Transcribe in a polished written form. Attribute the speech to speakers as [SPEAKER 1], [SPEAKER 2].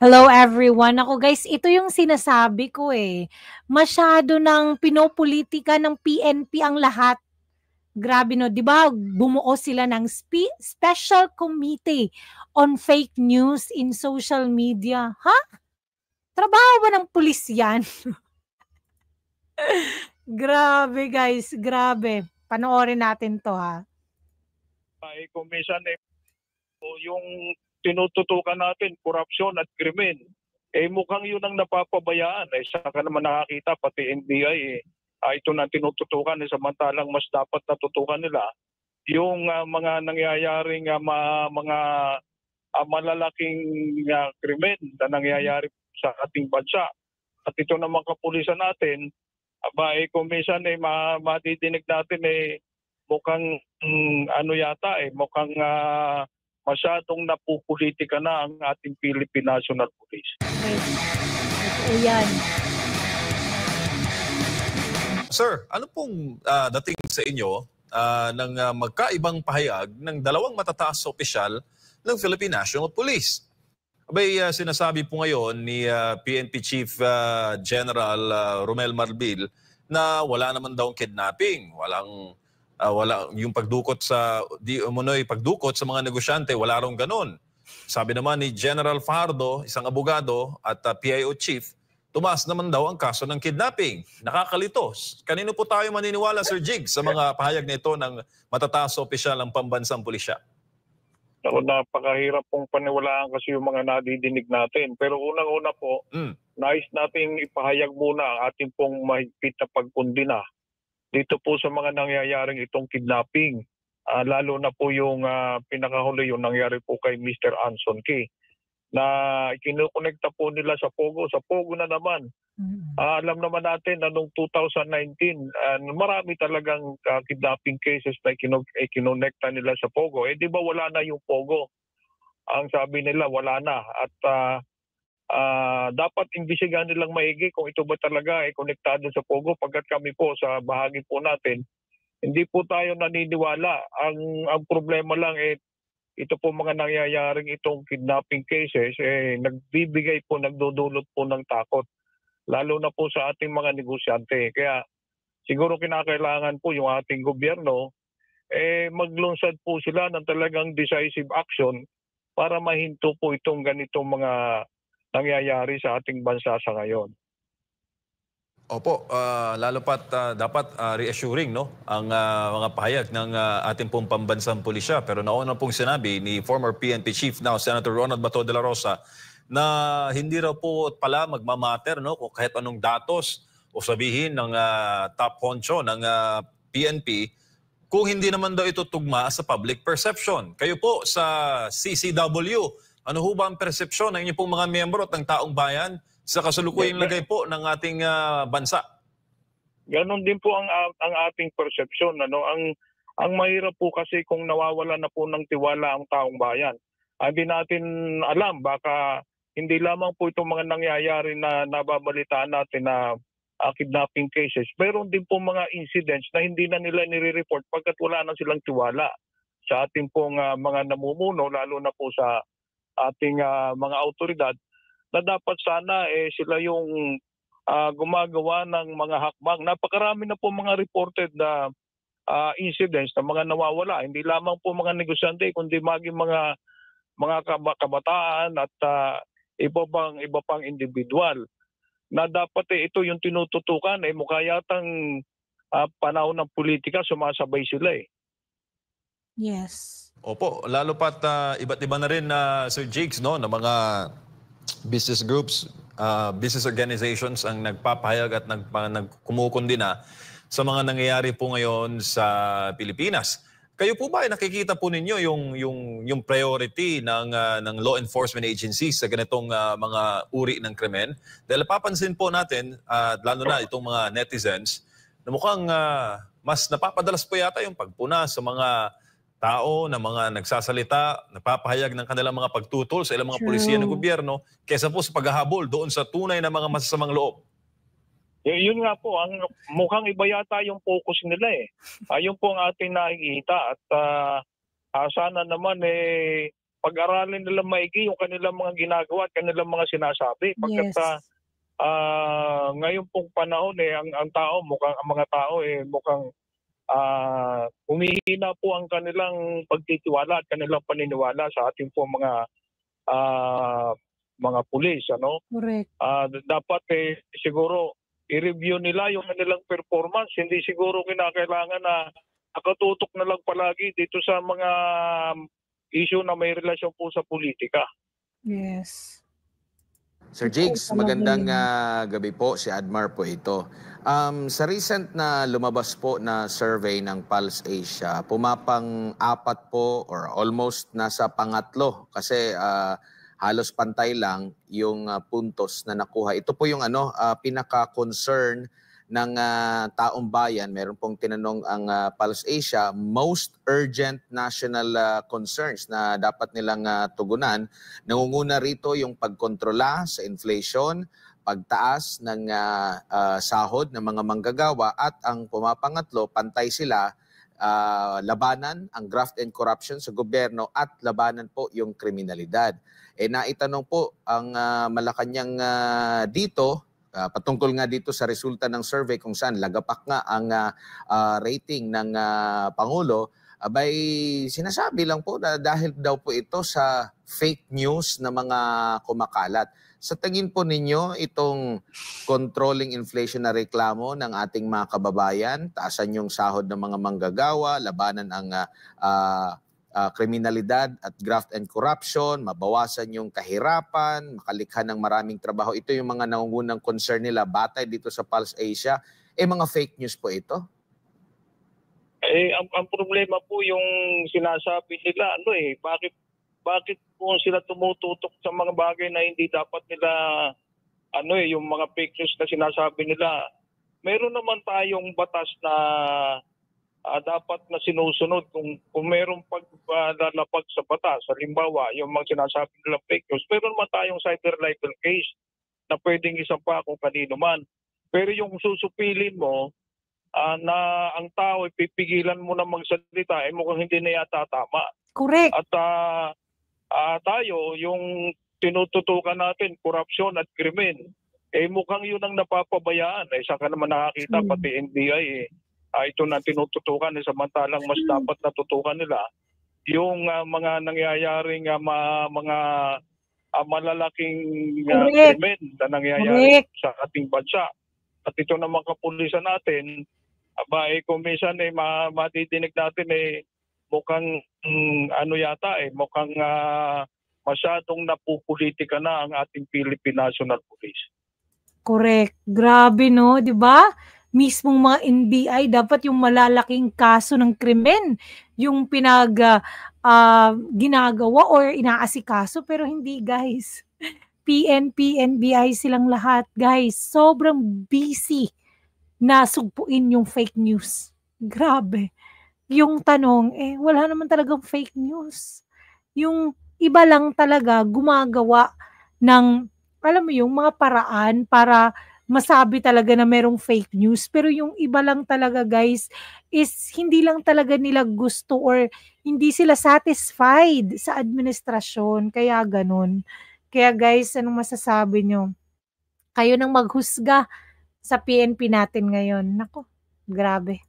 [SPEAKER 1] Hello everyone. Ako guys, ito yung sinasabi ko eh. Masyado ng pinopolitika ng PNP ang lahat. Grabe no, 'di ba? Bumuo sila ng special committee on fake news in social media. Ha? Trabaho ba ng pulis 'yan? Grabe guys, grabe. Panoorin natin 'to ha.
[SPEAKER 2] Ay kung minsan yung tinututukan natin, korupsyon at krimen, mukhang yun ang napapabayaan. Saka naman nakakita, pati NBI, ito na tinututukan, samantalang mas dapat natutukan nila yung mga nangyayaring mga malalaking krimen na nangyayari sa ating bansa. At ito naman kapulisan natin, kung minsan madidinig natin mukhang mukhang masyadong napupolitika na ang ating Philippine National Police.
[SPEAKER 1] Ito yan.
[SPEAKER 3] Sir, ano pong dating sa inyo ng magkaibang pahayag ng dalawang matataas opisyal ng Philippine National Police? Abay, sinasabi po ngayon ni PNP Chief General Romel Marbil na wala naman daw kidnapping, wala yung pagdukot sa pagdukot sa mga negosyante, wala rong ganun. Sabi naman ni General Fajardo, isang abogado at PIO chief, tumaas naman daw ang kaso ng kidnapping. Nakakalito. Kanino po tayo maniniwala, Sir Jig, sa mga pahayag nito ng matataas opisyal ng pambansang pulisya?
[SPEAKER 2] Napakahirap pong paniwalaan kasi yung mga nadidinig natin. Pero unang-una po, nais nating ipahayag muna ang ating pong mahigpit na pagkundina dito po sa mga nangyayaring itong kidnapping. Lalo na po yung pinakahuli yung nangyari po kay Mr. Anson Key na ikinukonekta po nila sa Pogo. Sa Pogo na naman. Alam naman natin na noong 2019, marami talagang kidnapping cases na ikinonekta nila sa Pogo. Di ba wala na yung Pogo? Ang sabi nila wala na. At dapat imbisigan nilang maigi kung ito ba talaga konektado sa Pogo, pagkat kami po sa bahagi po natin, hindi po tayo naniniwala. Ang problema lang ito po mga nangyayaring itong kidnapping cases, nagbibigay po, nagdudulot po ng takot. Lalo na po sa ating mga negosyante. Kaya siguro kinakailangan po yung ating gobyerno, maglunsad po sila ng talagang decisive action para mahinto po itong ganitong mga nangyayari sa ating bansa sa ngayon.
[SPEAKER 3] Opo, lalo pat dapat reassuring no ang mga pahayag ng ating pong pambansang pulisya. Pero nauna pong sinabi ni former PNP Chief now Senator Ronald Bato de la Rosa na hindi raw po pala magmamatter no kung kahit anong datos o sabihin ng top honcho ng PNP kung hindi naman daw ito tugma sa public perception. Kayo po sa CCW, ano ho ba ang persepsyon ng inyong pong mga miyembro at ng taong bayan sa kasalukuyang lagay po ng ating bansa?
[SPEAKER 2] Ganon din po ang ating persepsyon. Ang mahirap po kasi kung nawawala na po ng tiwala ang taong bayan. Hindi natin alam, baka hindi lamang po itong mga nangyayari na nababalitaan natin na kidnapping cases. Meron din po mga incidents na hindi na nila nire-report pagkat wala na silang tiwala sa ating pong mga namumuno, lalo na po sa ating mga autoridad, na dapat sana sila yung gumagawa ng mga hakbang. Napakarami na po mga reported na incidents na mga nawawala. Hindi lamang po mga negosyante, kundi maging mga kabataan at iba pang individual. Na dapat ito yung tinututukan, mukha yatang panahon ng politika, sumasabay sila
[SPEAKER 1] Yes.
[SPEAKER 3] Opo, lalo pat iba't iba na rin Sir Jigs no na mga business groups, business organizations ang nagpapahayag at nagkumukundina sa mga nangyayari po ngayon sa Pilipinas. Kayo po ba ay nakikita po ninyo yung priority ng law enforcement agencies sa ganitong mga uri ng krimen? Dahil papansin po natin, lalo na itong mga netizens, na mukhang mas napapadalas po yata yung pagpuna sa mga tao na mga nagsasalita, nagpapahayag ng kanilang mga pagtutol sa ilang mga pulisya ng gobyerno kaysa po sa paghahabol doon sa tunay na mga masasamang loob.
[SPEAKER 2] Yun nga po, mukhang iba yata yung focus nila Ayun po ang ating nakikita at sana naman pag-aralin nila maigi yung kanilang mga ginagawa at kanilang mga sinasabi. Pagkat
[SPEAKER 1] Yes.
[SPEAKER 2] ngayon pong panahon ang tao ang mga tao mukhang humihina po ang kanilang pagtitiwala at kanilang paniniwala sa ating po mga pulis, ano?
[SPEAKER 1] Correct.
[SPEAKER 2] Dapat siguro i-review nila yung kanilang performance. Hindi siguro kinakailangan na nakatutok na lang palagi dito sa mga issue na may relasyon po sa politika.
[SPEAKER 1] Yes.
[SPEAKER 4] Sir Jigs, magandang gabi po. Si Admar po ito. Sa recent na lumabas po na survey ng Pulse Asia, pumapang-apat po or almost nasa pangatlo kasi halos pantay lang yung puntos na nakuha. Ito po yung pinaka-concern ng taong bayan. Meron pong tinanong ang Pulse Asia, most urgent national concerns na dapat nilang tugunan. Nangunguna rito yung pagkontrola sa inflation, pagtaas ng sahod ng mga manggagawa at ang pumapangatlo, pantay sila, labanan ang graft and corruption sa gobyerno at labanan po yung kriminalidad. Naitanong po ang Malacanang dito, patungkol nga dito sa resulta ng survey kung saan lagapak nga ang rating ng Pangulo, abay sinasabi lang po na dahil daw po ito sa fake news na mga kumakalat. Sa tingin po ninyo, itong controlling inflation na reklamo ng ating mga kababayan, taasan yung sahod ng mga manggagawa, labanan ang kriminalidad at graft and corruption, mabawasan yung kahirapan, makalikha ng maraming trabaho. Ito yung mga nangungunang concern nila batay dito sa Pulse Asia. Mga fake news po ito?
[SPEAKER 2] Ang problema po yung sinasabi nila, bakit po sila tumututok sa mga bagay na hindi dapat nila, yung mga fake news na sinasabi nila. Meron naman tayong batas na dapat na sinusunod kung mayroong paglalapag sa batas. Halimbawa, yung mga sinasabi nila fake news, meron naman tayong cyber libel case na pwedeng isampa kung kanino man. Pero yung susupilin mo na ang tao pipigilan mo na magsalita, mukhang hindi na yata tama.
[SPEAKER 1] Correct.
[SPEAKER 2] At tayo, yung tinututukan natin, korupsyon at krimen, mukhang yun ang napapabayaan. Saka naman nakakita, pati NBI, ito na tinututukan, samantalang mas dapat natutukan nila yung mga nangyayaring mga malalaking krimen na nangyayari sa ating bansa. At ito naman kapulisan natin, kung minsan matidinig natin mukhang mukhang masyadong napupolitika na ang ating Philippine National Police.
[SPEAKER 1] Correct. Grabe, no? Di ba? Mismong mga NBI, dapat yung malalaking kaso ng krimen yung ginagawa or inaasikaso, pero hindi, guys. PNP, NBI silang lahat, guys. Sobrang busy na sugpuin yung fake news. Grabe. Yung tanong, wala naman talagang fake news. Yung iba lang talaga gumagawa ng, alam mo yung mga paraan para masabi talaga na merong fake news. Pero yung iba lang talaga, guys, is hindi lang talaga nila gusto or hindi sila satisfied sa administrasyon. Kaya ganun. Kaya guys, anong masasabi nyo? Kayo nang maghusga sa PNP natin ngayon. Nako, grabe.